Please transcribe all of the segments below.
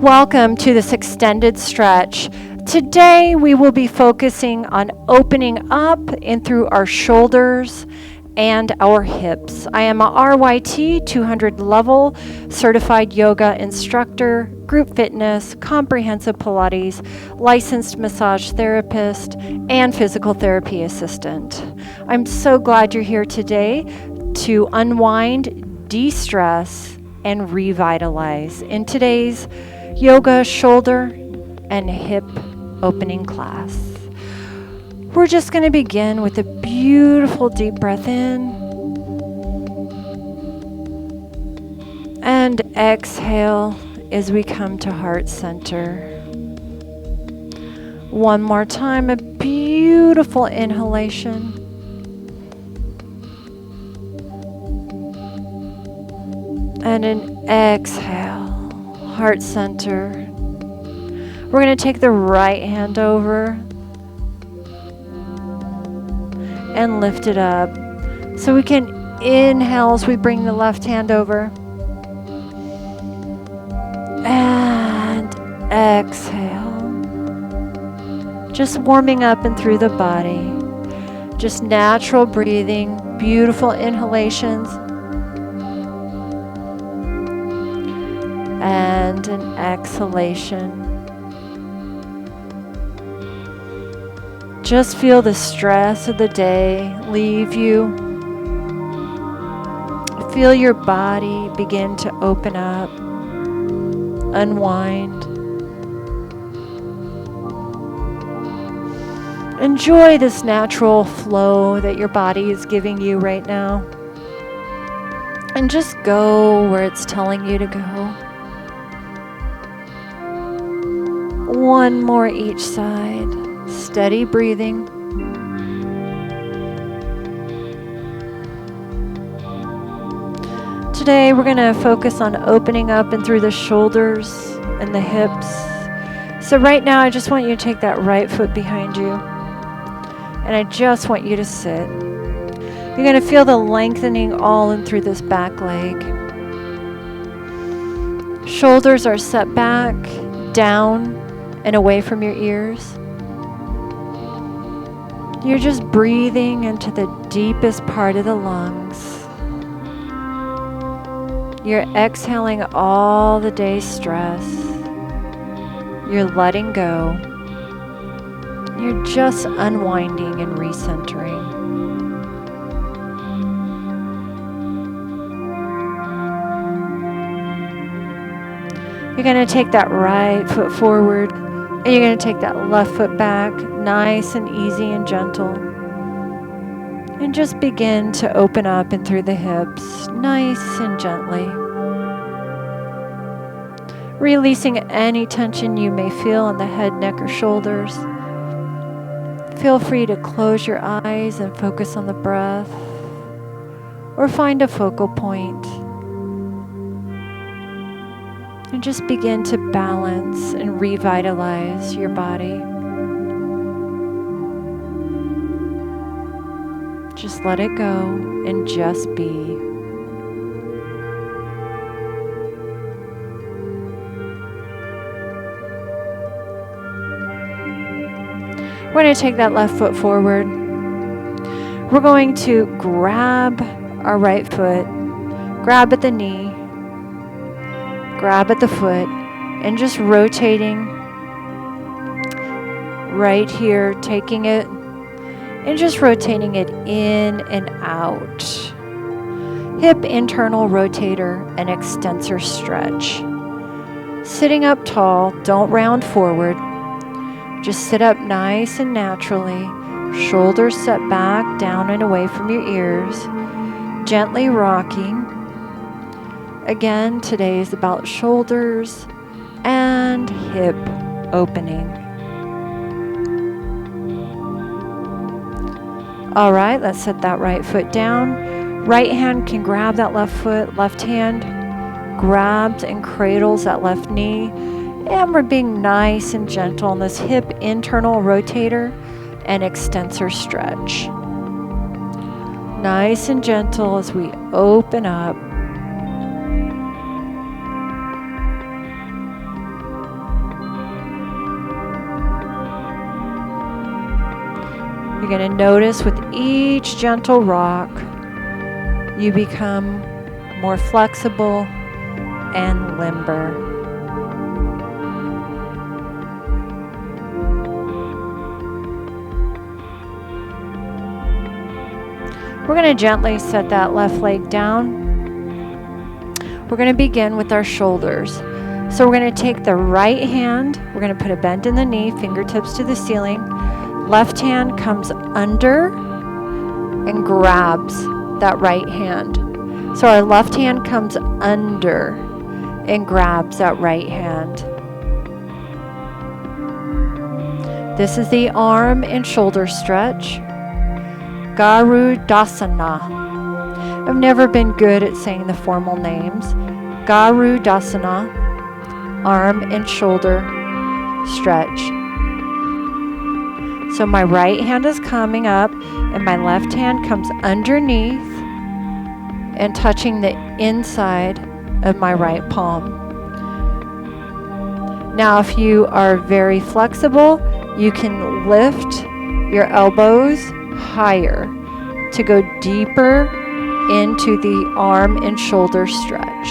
Welcome to this extended stretch. Today we will be focusing on opening up and through our shoulders and our hips. I am a RYT 200 level certified yoga instructor, group fitness, comprehensive Pilates, licensed massage therapist, and physical therapy assistant. I'm so glad you're here today to unwind, de-stress, and revitalize in today's yoga shoulder and hip opening class. We're just going to begin with a beautiful deep breath in and exhale as we come to heart center. One more time, a beautiful inhalation. And an exhale, heart center. We're going to take the right hand over and lift it up. So we can inhale as we bring the left hand over. And exhale. Just warming up and through the body. Just natural breathing, beautiful inhalations. And an exhalation. Just feel the stress of the day leave you. Feel your body begin to open up, unwind. Enjoy this natural flow that your body is giving you right now. And just go where it's telling you to go. One more each side. Steady breathing. Today we're going to focus on opening up and through the shoulders and the hips. So right now I just want you to take that right foot behind you. And I just want you to sit. You're going to feel the lengthening all in through this back leg. Shoulders are set back, down, and away from your ears. You're just breathing into the deepest part of the lungs. You're exhaling all the day's stress. You're letting go. You're just unwinding and recentering. You're going to take that right foot forward. And you're going to take that left foot back, nice and easy and gentle. And just begin to open up and through the hips, nice and gently. Releasing any tension you may feel in the head, neck, or shoulders. Feel free to close your eyes and focus on the breath, or find a focal point. And just begin to balance and revitalize your body. Just let it go and just be. We're going to take that left foot forward. We're going to grab our right foot, grab at the knee, grab at the foot, and just rotating right here, taking it and just rotating it in and out. Hip internal rotator and extensor stretch. Sitting up tall, don't round forward. Just sit up nice and naturally. Shoulders set back, down and away from your ears. Gently rocking. Again, today is about shoulders and hip opening. All right, let's set that right foot down. Right hand can grab that left foot. Left hand grabs and cradles that left knee. And we're being nice and gentle on this hip internal rotator and extensor stretch. Nice and gentle as we open up. You're going to notice with each gentle rock, you become more flexible and limber. We're going to gently set that left leg down. We're going to begin with our shoulders. So we're going to take the right hand, we're going to put a bend in the knee, fingertips to the ceiling. Left hand comes under and grabs that right hand. So our left hand comes under and grabs that right hand. This is the arm and shoulder stretch. Garudasana. I've never been good at saying the formal names. Garudasana, arm and shoulder stretch. So my right hand is coming up and my left hand comes underneath and touching the inside of my right palm. Now, if you are very flexible, you can lift your elbows higher to go deeper into the arm and shoulder stretch.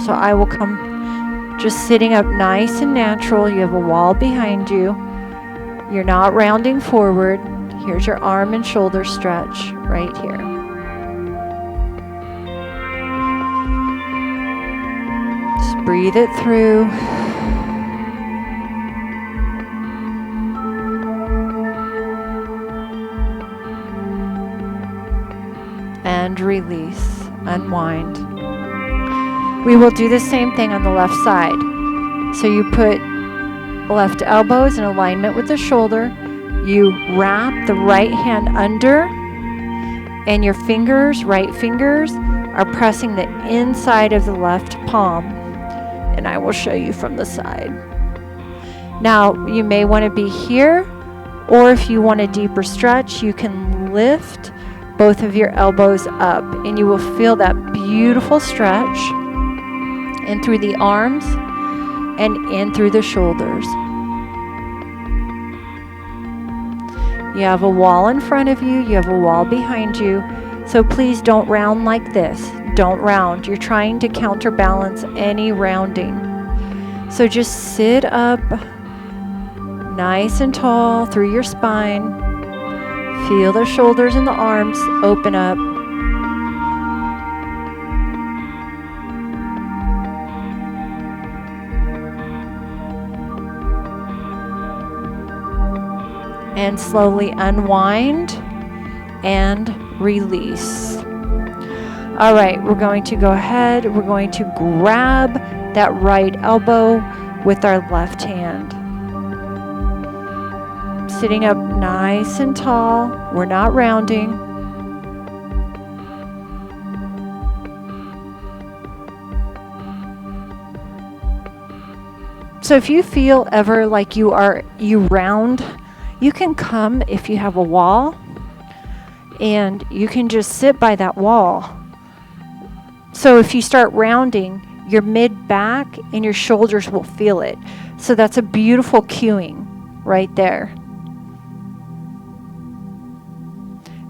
So I will come just sitting up nice and natural. You have a wall behind you. You're not rounding forward. Here's your arm and shoulder stretch right here. Just breathe it through. And release, unwind. We will do the same thing on the left side. So you put left elbows in alignment with the shoulder. You wrap the right hand under, and your fingers, right fingers, are pressing the inside of the left palm. And I will show you from the side. Now, you may want to be here, or if you want a deeper stretch, you can lift both of your elbows up, and you will feel that beautiful stretch in through the arms and in through the shoulders. You have a wall in front of you, you have a wall behind you, so please don't round like this. Don't round. You're trying to counterbalance any rounding. So just sit up nice and tall through your spine. Feel the shoulders and the arms open up. And slowly unwind and release. All right, we're going to go ahead. We're going to grab that right elbow with our left hand. Sitting up nice and tall. We're not rounding. So if you feel ever like you round, you can come if you have a wall, and you can just sit by that wall. So if you start rounding, your mid-back and your shoulders will feel it. So that's a beautiful cueing right there.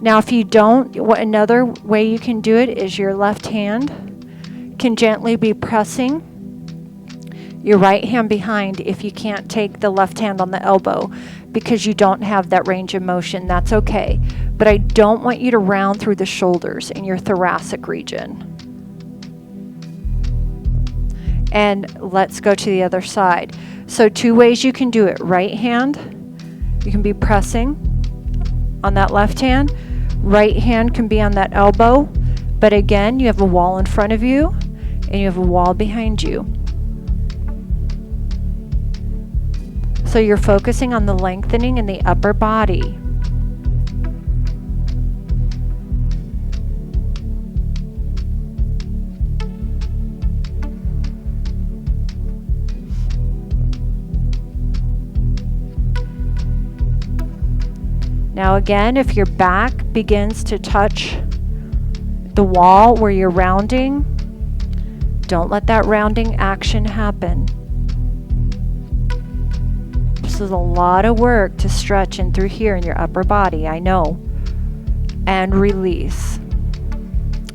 Now if you don't, another way you can do it is your left hand can gently be pressing your right hand behind if you can't take the left hand on the elbow because you don't have that range of motion. That's okay. But I don't want you to round through the shoulders in your thoracic region. And let's go to the other side. So two ways you can do it. Right hand, you can be pressing on that left hand. Right hand can be on that elbow. But again, you have a wall in front of you and you have a wall behind you. So you're focusing on the lengthening in the upper body. Now again, if your back begins to touch the wall where you're rounding, don't let that rounding action happen. This is a lot of work to stretch in through here in your upper body, I know. And release.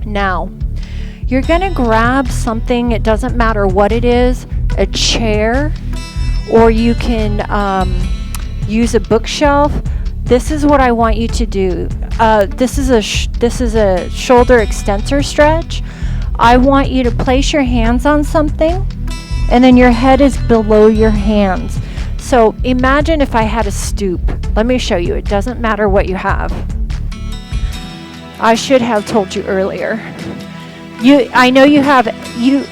Now, you're gonna grab something, it doesn't matter what it is, a chair, or you can use a bookshelf. This is what I want you to do. This is a shoulder extensor stretch. I want you to place your hands on something, and then your head is below your hands. So imagine if I had a stoop. Let me show you. It doesn't matter what you have. I should have told you earlier. I know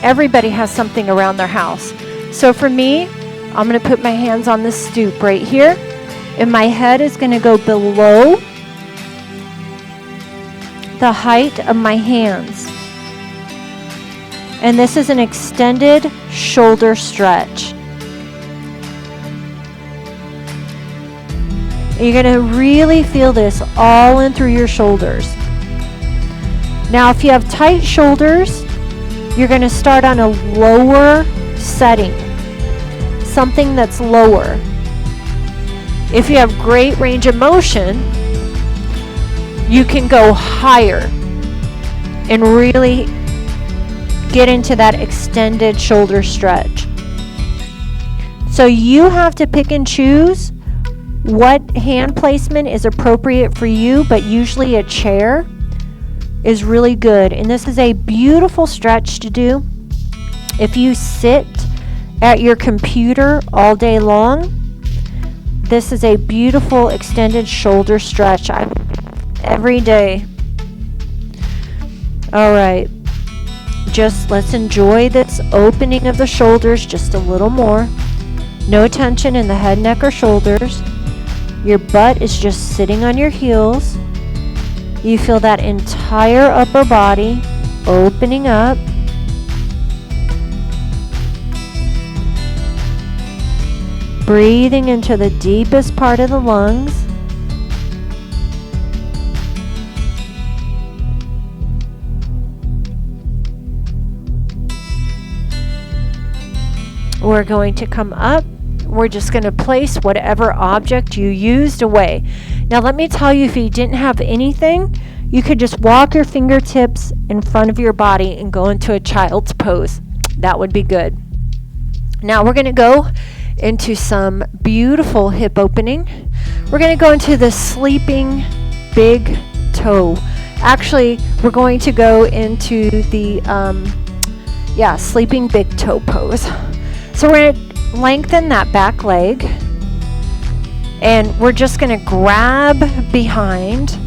everybody has something around their house. So for me, I'm going to put my hands on the stoop right here, and my head is going to go below the height of my hands. And this is an extended shoulder stretch. You're going to really feel this all in through your shoulders. Now, if you have tight shoulders, you're going to start on a lower setting, something that's lower. If you have great range of motion, you can go higher and really get into that extended shoulder stretch. So you have to pick and choose what hand placement is appropriate for you, but usually a chair is really good. And this is a beautiful stretch to do. If you sit at your computer all day long, this is a beautiful extended shoulder stretch every day. All right, just let's enjoy this opening of the shoulders just a little more. No tension in the head, neck, or shoulders. Your butt is just sitting on your heels. You feel that entire upper body opening up. Breathing into the deepest part of the lungs. We're going to come up. We're just going to place whatever object you used away. Now let me tell you, if you didn't have anything, you could just walk your fingertips in front of your body and go into a child's pose. That would be good. Now we're going to go into some beautiful hip opening. We're going to go into the sleeping big toe. Actually, we're going to go into the sleeping big toe pose. So we're going to lengthen that back leg, and we're just going to grab behind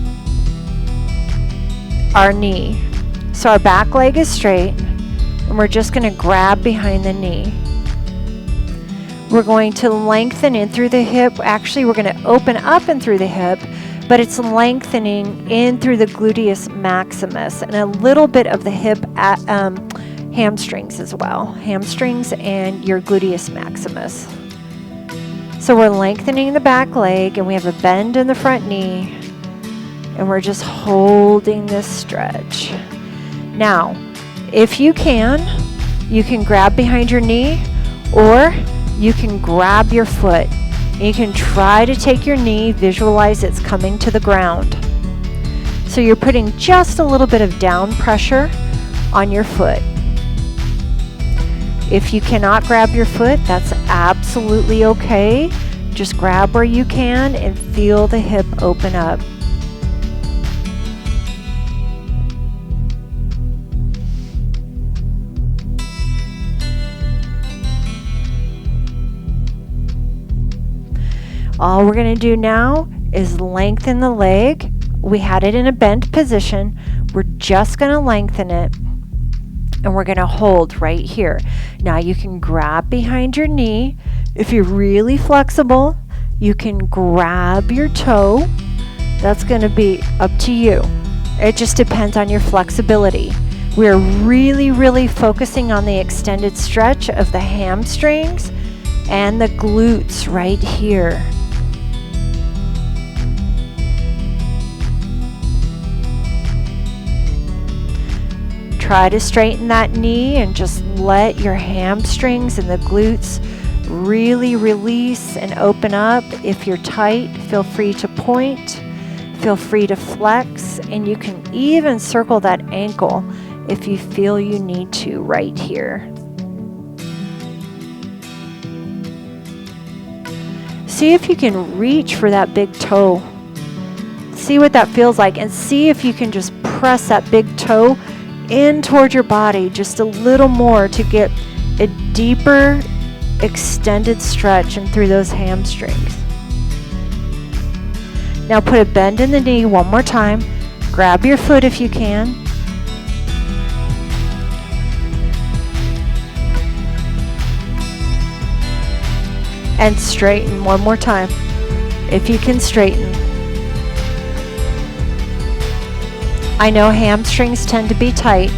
our knee. So our back leg is straight, and we're just going to grab behind the knee. We're going to lengthen in through the hip. Actually, we're going to open up and through the hip, but it's lengthening in through the gluteus maximus and a little bit of the hip hamstrings as well. Hamstrings and your gluteus maximus. So we're lengthening the back leg, and we have a bend in the front knee, and we're just holding this stretch. Now, if you can grab behind your knee, or you can grab your foot. You can try to take your knee, visualize it's coming to the ground. So you're putting just a little bit of down pressure on your foot. If you cannot grab your foot, that's absolutely okay. Just grab where you can and feel the hip open up. All we're going to do now is lengthen the leg. We had it in a bent position. We're just going to lengthen it, and we're going to hold right here. Now you can grab behind your knee. If you're really flexible, you can grab your toe. That's going to be up to you. It just depends on your flexibility. We're really, really focusing on the extended stretch of the hamstrings and the glutes right here. Try to straighten that knee and just let your hamstrings and the glutes Really release and open up. If you're tight, feel free to point. Feel free to flex, and you can even circle that ankle if you feel you need to right here. See if you can reach for that big toe. See what that feels like, and see if you can just press that big toe in toward your body just a little more to get a deeper extended stretch and through those hamstrings. Now put a bend in the knee one more time. Grab your foot if you can. And straighten one more time, if you can straighten. I know hamstrings tend to be tight.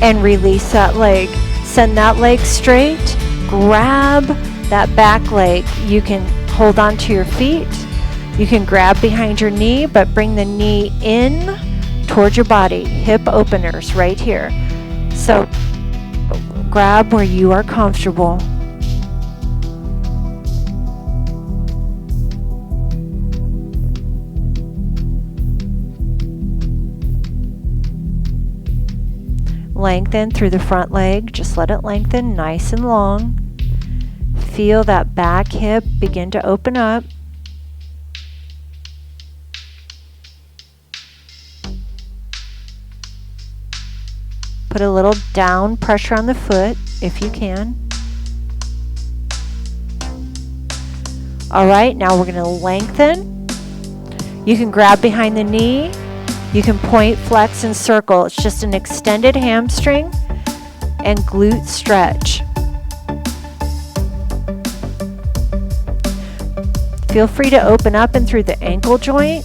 And release that leg. Send that leg straight. Grab that back leg. You can hold on to your feet. You can grab behind your knee, but bring the knee in towards your body. Hip openers right here. So grab where you are comfortable. Lengthen through the front leg. Just let it lengthen nice and long. Feel that back hip begin to open up. Put a little down pressure on the foot if you can. All right, now we're going to lengthen. You can grab behind the knee. You can point, flex, and circle. It's just an extended hamstring and glute stretch. Feel free to open up and through the ankle joint.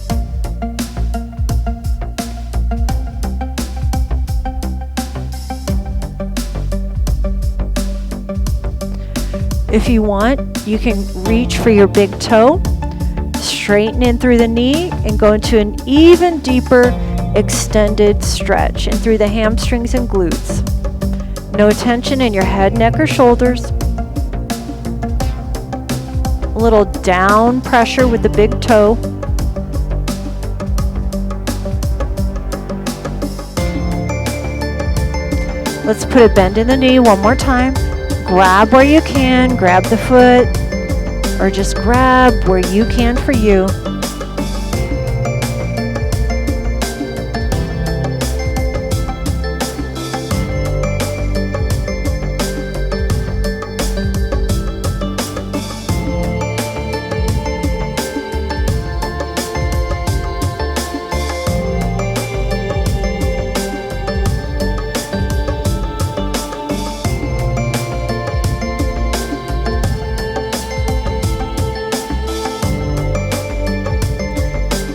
If you want, you can reach for your big toe, straighten in through the knee, and go into an even deeper extended stretch and through the hamstrings and glutes. No tension in your head, neck, or shoulders. A little down pressure with the big toe. Let's put a bend in the knee one more time. Grab where you can, grab the foot, or just grab where you can for you.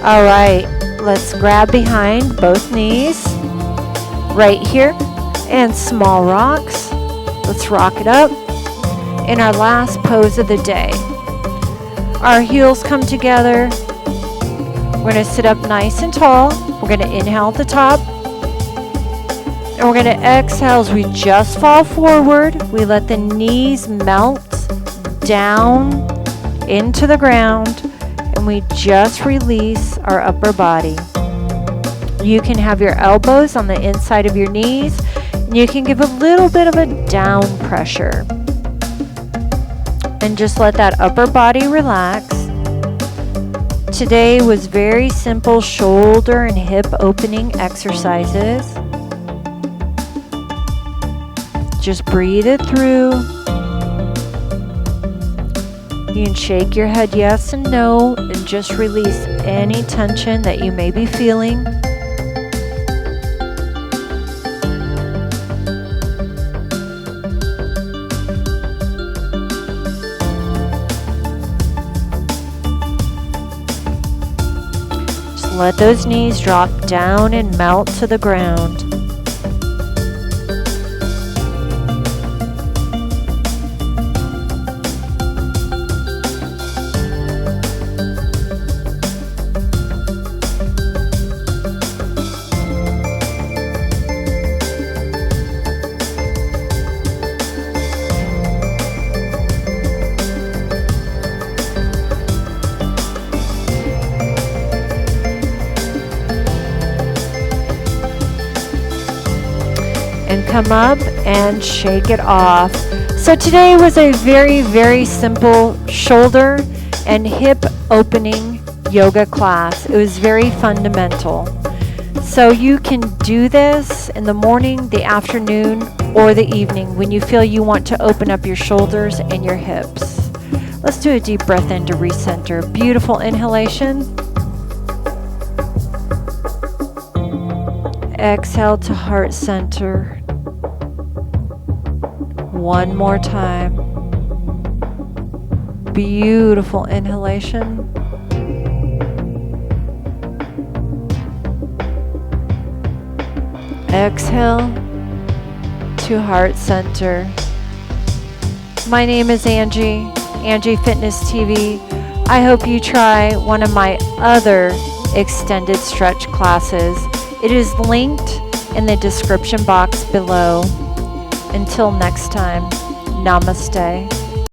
All right, let's grab behind both knees right here and small rocks. Let's rock it up in our last pose of the day. Our heels come together. We're going to sit up nice and tall. We're going to inhale at the top. And we're going to exhale as we just fall forward. We let the knees melt down into the ground. And we just release our upper body. You can have your elbows on the inside of your knees, and you can give a little bit of a down pressure. And just let that upper body relax. Today was very simple shoulder and hip opening exercises. Just breathe it through. You can shake your head yes and no, and just release any tension that you may be feeling. Just let those knees drop down and melt to the ground. come up and shake it off. So today was a very, very simple shoulder and hip opening yoga class. It was very fundamental. So you can do this in the morning, the afternoon, or the evening when you feel you want to open up your shoulders and your hips. Let's do a deep breath in to recenter. Beautiful inhalation. Exhale to heart center. One more time. Beautiful inhalation. Exhale to heart center. My name is Angie, AngieFitnessTV. I hope you try one of my other extended stretch classes. It is linked in the description box below. Until next time, namaste.